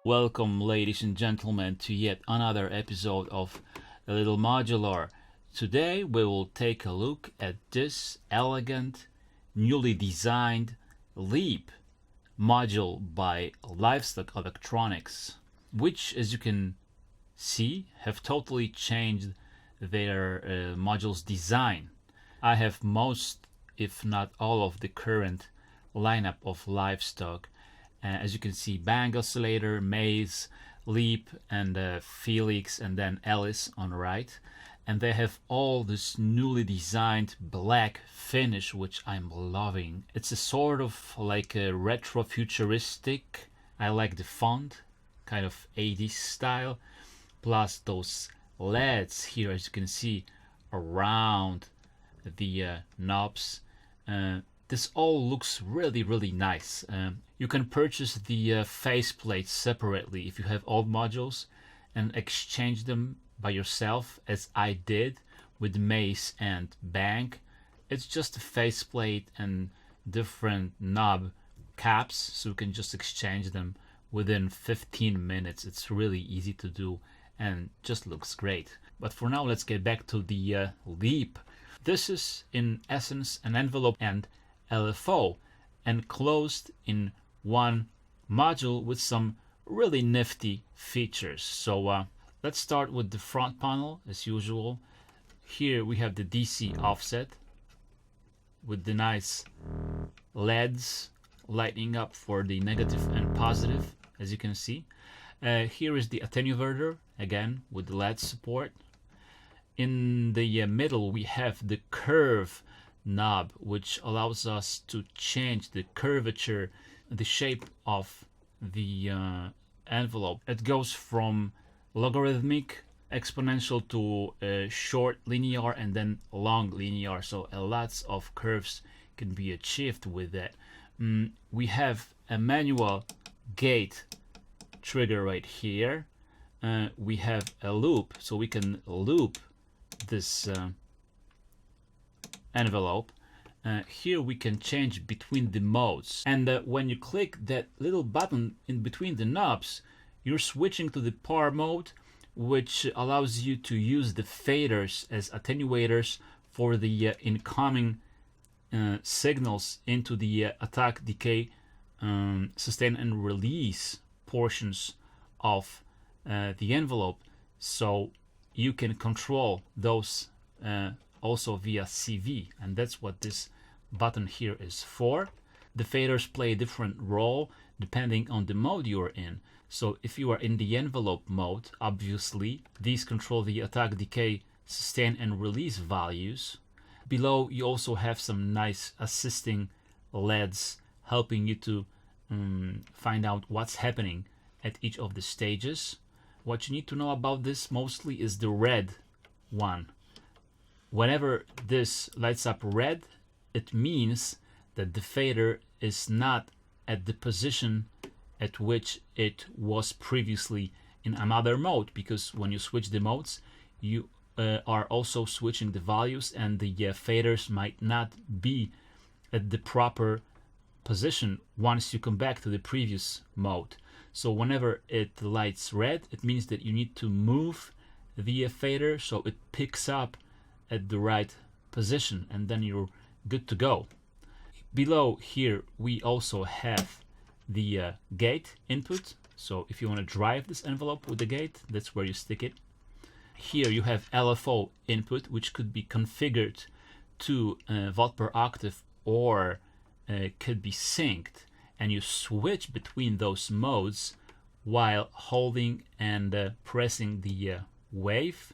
Welcome, ladies and gentlemen, to yet another episode of A Little Modular. Today we will take a look at this elegant, newly designed Leap module by LIVESTOCK Electronics, which, as you can see, have totally changed their module's design. I have most, if not all, of the current lineup of LIVESTOCK. As you can see, Bang Oscillator, Maze, Leap, and Felix, and then Alice on the right. And they have all this newly designed black finish, which I'm loving. It's a sort of like a retro futuristic. I like the font, kind of 80s style. Plus those LEDs here, as you can see, around the knobs. This all looks really nice. You can purchase the faceplate separately if you have old modules and exchange them by yourself, as I did with Maze and Bang. It's just a faceplate and different knob caps, so you can just exchange them within 15 minutes. It's really easy to do and just looks great. But for now, let's get back to the Leap. This is in essence an envelope and LFO enclosed in one module with some really nifty features. So let's start with the front panel as usual. Here we have the DC offset with the nice LEDs lighting up for the negative and positive, as you can see. Here is the attenuator, again with the LED support. In the middle we have the curve knob, which allows us to change the curvature, the shape of the envelope. It goes from logarithmic, exponential to short linear and then long linear, so lots of curves can be achieved with that. We have a manual gate trigger right here. We have a loop, so we can loop this envelope. Here we can change between the modes, and when you click that little button in between the knobs, you're switching to the power mode, which allows you to use the faders as attenuators for the incoming signals into the attack, decay, sustain and release portions of the envelope, so you can control those also via CV, and that's what this button here is for. The faders play a different role depending on the mode you're in. So if you are in the envelope mode, obviously these control the attack, decay, sustain and release values. Below you also have some nice assisting LEDs helping you to find out what's happening at each of the stages. What you need to know about this mostly is the red one. Whenever this lights up red, it means that the fader is not at the position at which it was previously in another mode, because when you switch the modes, you are also switching the values, and the faders might not be at the proper position once you come back to the previous mode. So whenever it lights red, it means that you need to move the fader so it picks up at the right position, and then you're good to go. Below here we also have the gate input, so if you want to drive this envelope with the gate, that's where you stick it. Here you have LFO input, which could be configured to volt per octave or could be synced, and you switch between those modes while holding and pressing the wave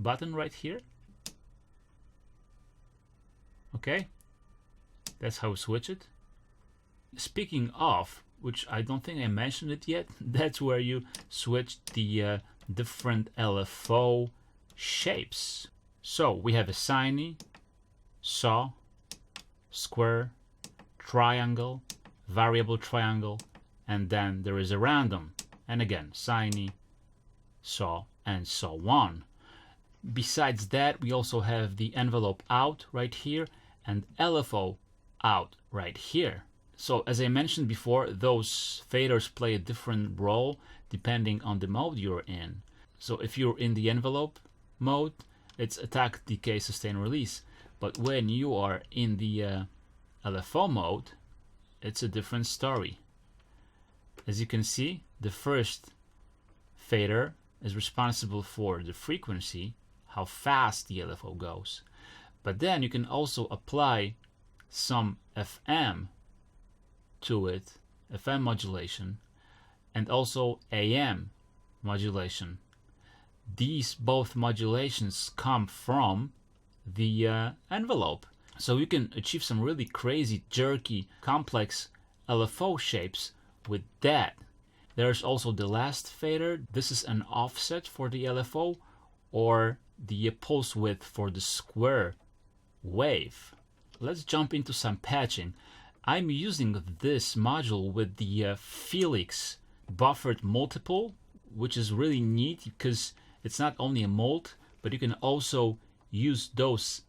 button right here. Okay, that's how we switch it. Speaking of, which I don't think I mentioned it yet, that's where you switch the different LFO shapes. So we have a sine, saw, square, triangle, variable triangle, and then there is a random, and again sine, saw, and so on. Besides that, we also have the envelope out right here and LFO out right here. So as I mentioned before, those faders play a different role depending on the mode you're in. So if you're in the envelope mode, it's attack, decay, sustain, release. But when you are in the LFO mode, it's a different story. As you can see, the first fader is responsible for the frequency, how fast the LFO goes. But then you can also apply some FM to it, FM modulation, and also AM modulation. These both modulations come from the envelope. So you can achieve some really crazy, jerky, complex LFO shapes with that. There's also the last fader. This is an offset for the LFO, or the pulse width for the square wave. Let's jump into some patching. I'm using this module with the Felix buffered multiple, which is really neat because it's not only a mult, but you can also use those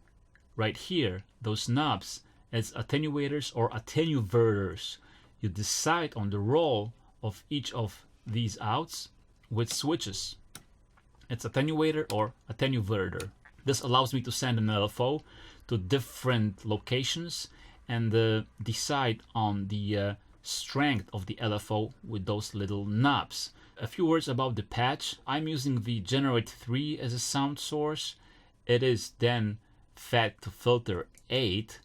right here, those knobs, as attenuators or attenuverters. You decide on the role of each of these outs with switches. It's attenuator or attenuverter. This allows me to send an LFO to different locations and decide on the strength of the LFO with those little knobs. A few words about the patch. I'm using the Generate 3 as a sound source. It is then fed to filter 8.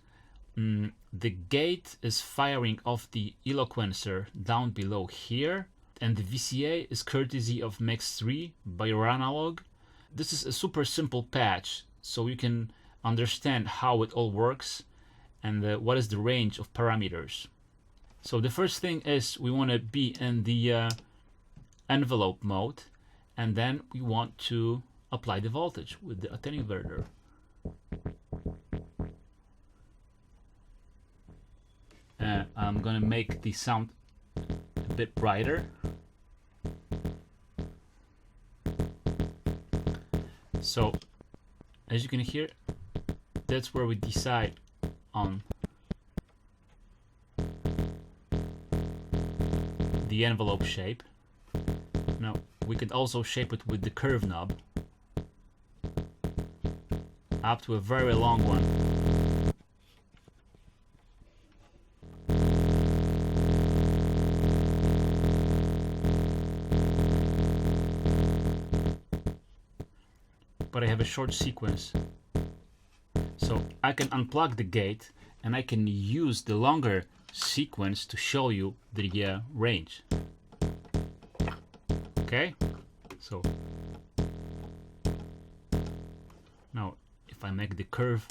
The gate is firing off the eloquencer down below here, and the VCA is courtesy of Max 3 by Ranalog. This is a super simple patch, so you can understand how it all works and what is the range of parameters. So the first thing is we want to be in the envelope mode, and then we want to apply the voltage with the attenuverter. I'm gonna make the sound a bit brighter. So as you can hear, that's where we decide on the envelope shape. Now we could also shape it with the curve knob up to a very long one. But I have a short sequence, so I can unplug the gate and I can use the longer sequence to show you the range. Okay, so now if I make the curve,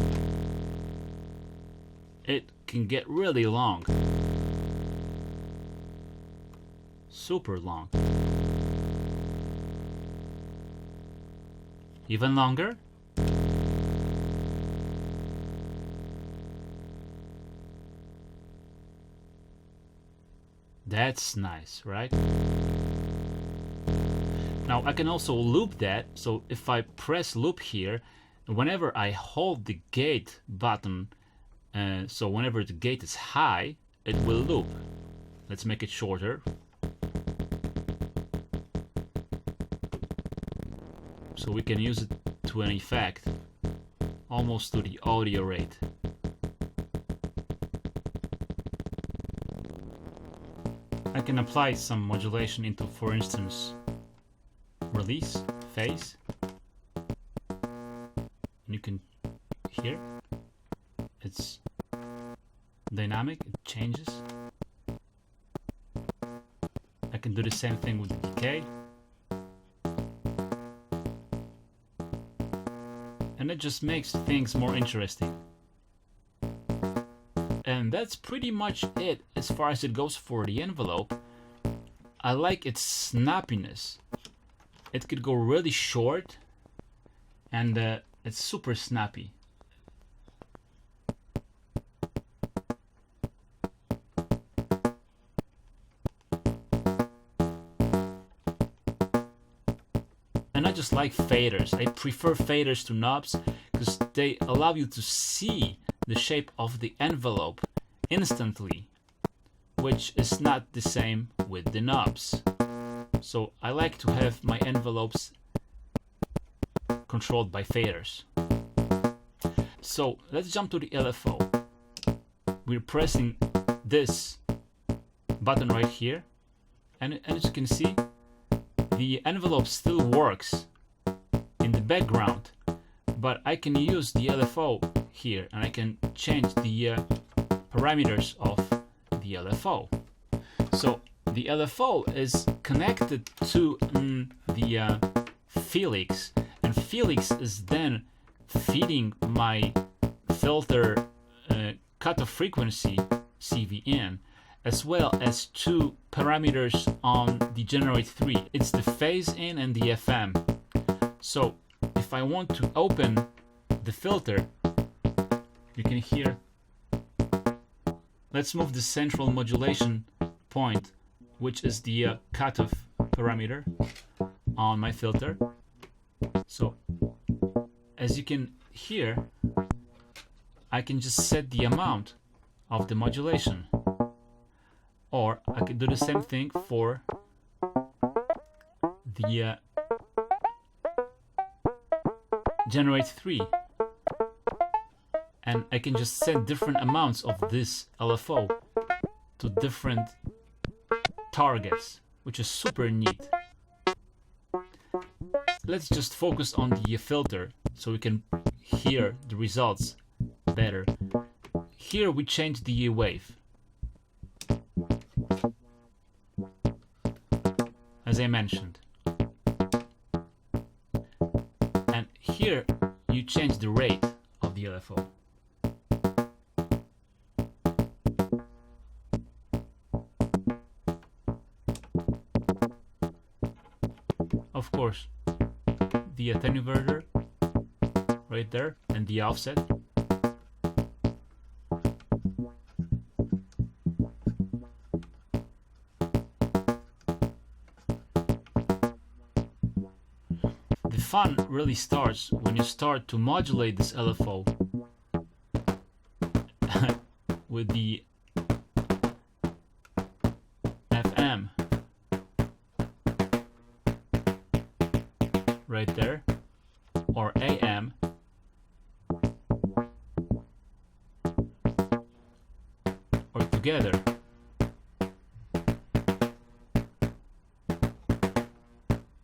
it can get really long, super long. Even longer. That's nice, right? Now I can also loop that, so if I press loop here, whenever I hold the gate button, so whenever the gate is high, it will loop. Let's make it shorter. So we can use it to an effect, almost to the audio rate. I can apply some modulation into, for instance, release, phase. And you can hear it's dynamic, it changes. I can do the same thing with the decay. And it just makes things more interesting. And that's pretty much it as far as it goes for the envelope. I like its snappiness. It could go really short, and it's super snappy. And I just like faders. I prefer faders to knobs because they allow you to see the shape of the envelope instantly. which is not the same with the knobs. So I like to have my envelopes controlled by faders. So let's jump to the LFO. We're pressing this button right here, and as you can see, the envelope still works in the background, but I can use the LFO here and I can change the parameters of the LFO. So the LFO is connected to the Felix, and Felix is then feeding my filter cutoff frequency CVN, as well as two parameters on the generate 3. It's the phase in and the FM. So if I want to open the filter, you can hear. Let's move the central modulation point, which is the cutoff parameter on my filter. So as you can hear, I can just set the amount of the modulation, or I could do the same thing for the generate 3, and I can just set different amounts of this LFO to different targets, which is super neat. Let's just focus on the filter so we can hear the results better. Here we change the wave. As I mentioned. And here you change the rate of the LFO. Of course, the attenuator right there and the offset. The fun really starts when you start to modulate this LFO with the FM right there, or AM, or together.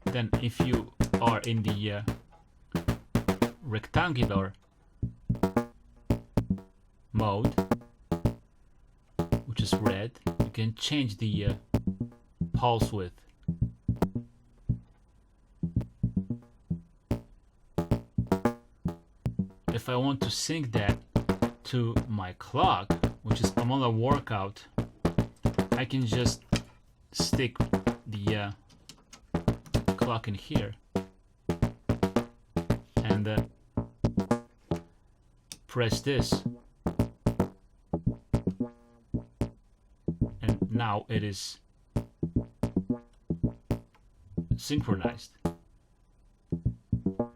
Then if you are in the rectangular mode, which is red, you can change the pulse width. If I want to sync that to my clock, which is another workout, I can just stick the clock in here and press this, and now it is synchronized,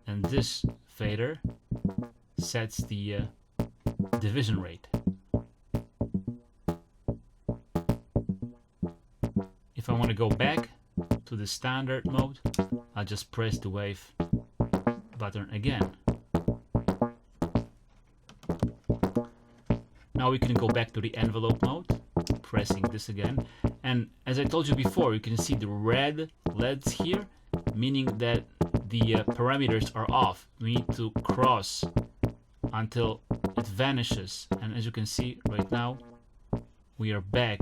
and this fader sets the division rate. If I want to go back to the standard mode, I'll just press the wave button again. Now we can go back to the envelope mode, pressing this again, and as I told you before, you can see the red LEDs here, meaning that the parameters are off. We need to cross until it vanishes, and as you can see right now, we are back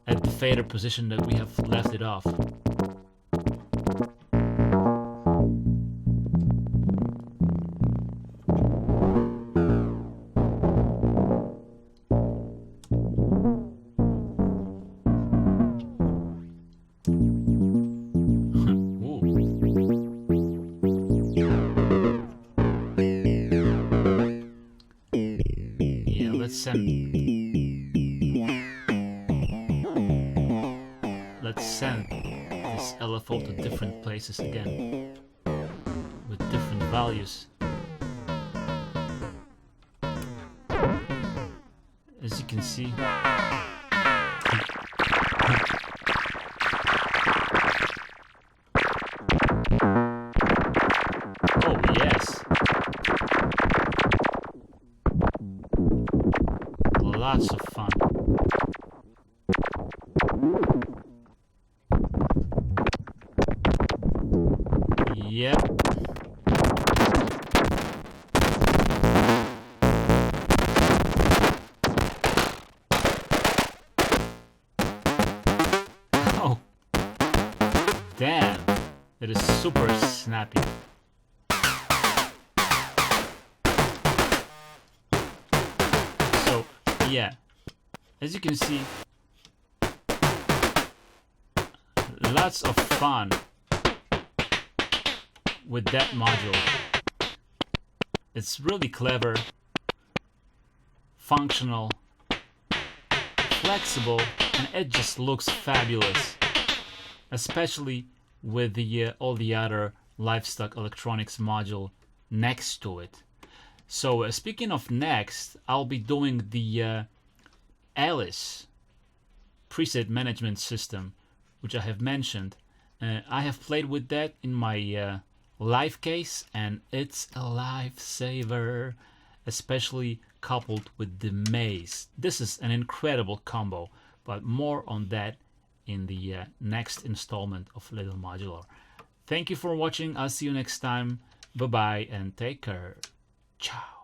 at the fader position that we have left it off. Let's send this LFO to different places again with different values. As you can see, lots of fun. Yep. Oh, damn, it is super snappy. So, yeah, as you can see, lots of fun with that module. It's really clever, functional, flexible, and it just looks fabulous, especially with the all the other LIVESTOCK electronics module next to it. So speaking of next, I'll be doing the Alice preset management system, which I have mentioned. I have played with that in my live case, and it's a lifesaver, especially coupled with the maze. This is an incredible combo, but more on that in the next installment of Little Modular. Thank you for watching. I'll see you next time. Bye bye and take care. Ciao.